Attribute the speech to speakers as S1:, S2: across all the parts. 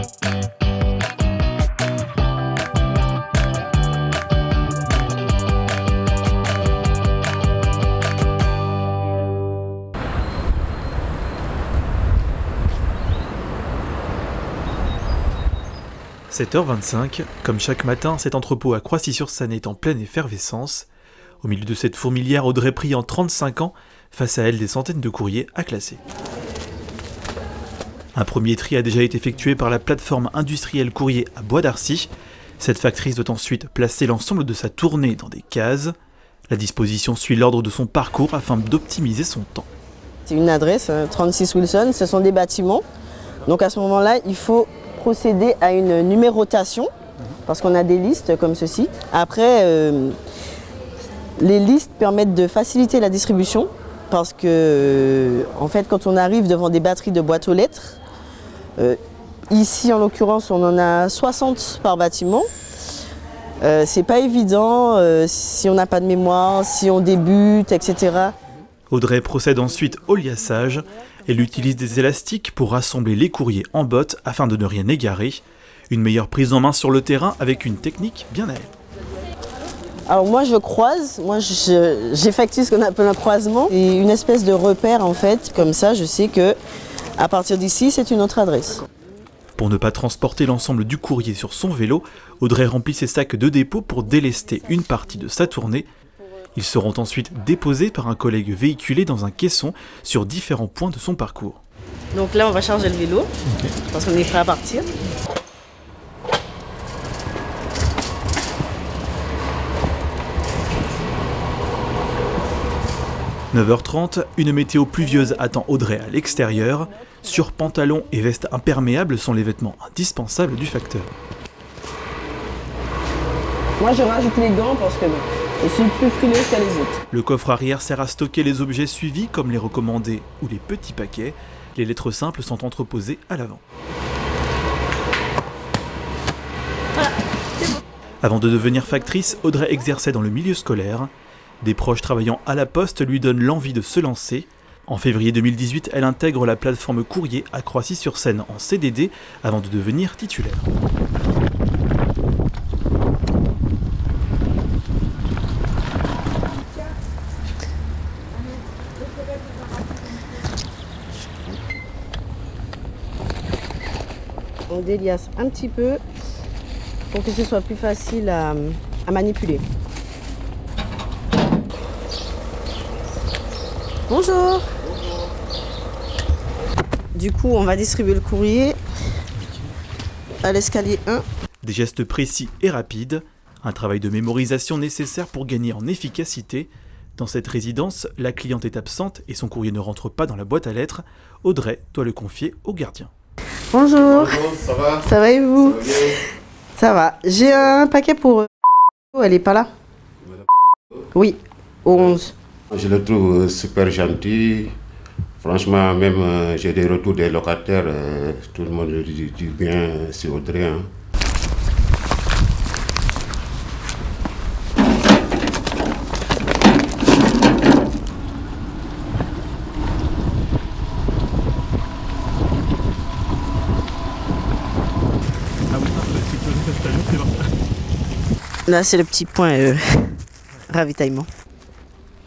S1: « 7h25, comme chaque matin, cet entrepôt à Croissy-sur-Seine est en pleine effervescence. Au milieu de cette fourmilière, Audrey prie en 35 ans, face à elle des centaines de courriers à classer. Un premier tri a déjà été effectué par la plateforme industrielle Courrier à Bois d'Arcy. Cette factrice doit ensuite placer l'ensemble de sa tournée dans des cases. La disposition suit l'ordre de son parcours afin d'optimiser son temps.
S2: C'est une adresse, 36 Wilson, ce sont des bâtiments. Donc à ce moment-là, il faut procéder à une numérotation, parce qu'on a des listes comme ceci. Après, les listes permettent de faciliter la distribution, parce que, en fait, quand on arrive devant des batteries de boîtes aux lettres, ici en l'occurrence, on en a 60 par bâtiment. C'est pas évident si on n'a pas de mémoire, si on débute, etc.
S1: Audrey procède ensuite au liassage. Elle utilise des élastiques pour rassembler les courriers en botte afin de ne rien égarer. Une meilleure prise en main sur le terrain avec une technique bien à elle.
S2: Alors moi je croise, j'effectue ce qu'on appelle un croisement. Et une espèce de repère en fait, comme ça je sais que à partir d'ici c'est une autre adresse.
S1: Pour ne pas transporter l'ensemble du courrier sur son vélo, Audrey remplit ses sacs de dépôt pour délester une partie de sa tournée. Ils seront ensuite déposés par un collègue véhiculé dans un caisson sur différents points de son parcours.
S2: Donc là, on va charger le vélo, parce qu'on est prêt à partir.
S1: « 9h30, une météo pluvieuse attend Audrey à l'extérieur. Sur pantalon et veste imperméable sont les vêtements indispensables du facteur.
S2: Moi, je rajoute les gants parce que je suis plus frileuse qu'à les autres.
S1: Le coffre arrière sert à stocker les objets suivis comme les recommandés ou les petits paquets. Les lettres simples sont entreposées à l'avant.
S2: Voilà, c'est bon.
S1: Avant de devenir factrice, Audrey exerçait dans le milieu scolaire. Des proches travaillant à la poste lui donnent l'envie de se lancer. En février 2018, elle intègre la plateforme Courrier à Croissy-sur-Seine en CDD avant de devenir titulaire.
S2: On déliasse un petit peu pour que ce soit plus facile à manipuler. Bonjour. Du coup, on va distribuer le courrier à l'escalier 1.
S1: Des gestes précis et rapides, un travail de mémorisation nécessaire pour gagner en efficacité. Dans cette résidence, la cliente est absente et son courrier ne rentre pas dans la boîte à lettres. Audrey doit le confier au gardien.
S2: Bonjour.
S3: Bonjour, ça va?
S2: Ça va et vous?
S3: Ça va bien?
S2: Ça va. J'ai un paquet pour... Elle est pas là? Oui, au 11.
S3: Je le trouve super gentil. Franchement, même j'ai des retours des locataires. Tout le monde dit bien, c'est Audrey. Hein.
S2: Là, c'est le petit point ravitaillement.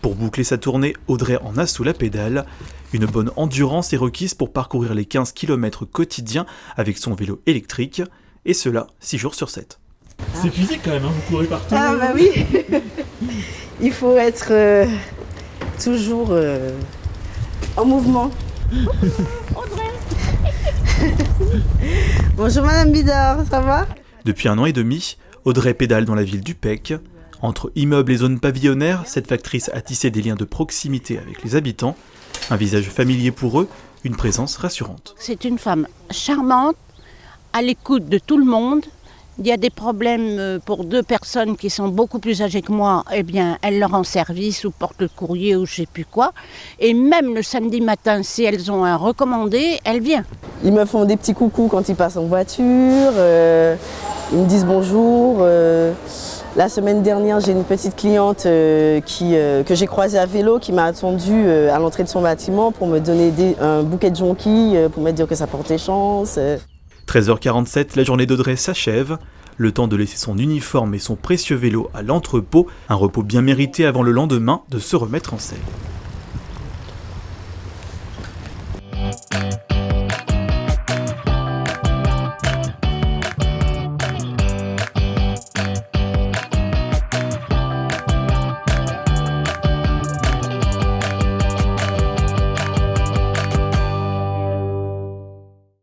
S1: Pour boucler sa tournée, Audrey en a sous la pédale. Une bonne endurance est requise pour parcourir les 15 km quotidiens avec son vélo électrique, et cela 6 jours sur 7.
S4: C'est physique quand même, hein, vous courez partout.
S2: Ah bah oui. Il faut être toujours en mouvement. Bonjour Madame Bidard, ça va?
S1: Depuis 1 an et demi, Audrey pédale dans la ville du Pec. Entre immeubles et zones pavillonnaires, cette factrice a tissé des liens de proximité avec les habitants. Un visage familier pour eux, une présence rassurante.
S5: C'est une femme charmante, à l'écoute de tout le monde. Il y a des problèmes pour 2 personnes qui sont beaucoup plus âgées que moi, eh bien, elle leur rend service ou porte le courrier ou je sais plus quoi. Et même le samedi matin, si elles ont un recommandé, elle vient.
S2: Ils me font des petits coucous quand ils passent en voiture, ils me disent bonjour. La semaine dernière, j'ai une petite cliente que j'ai croisée à vélo qui m'a attendue à l'entrée de son bâtiment pour me donner un bouquet de jonquilles, pour me dire que ça portait chance.
S1: 13h47, la journée d'Audrey s'achève. Le temps de laisser son uniforme et son précieux vélo à l'entrepôt, un repos bien mérité avant le lendemain de se remettre en selle.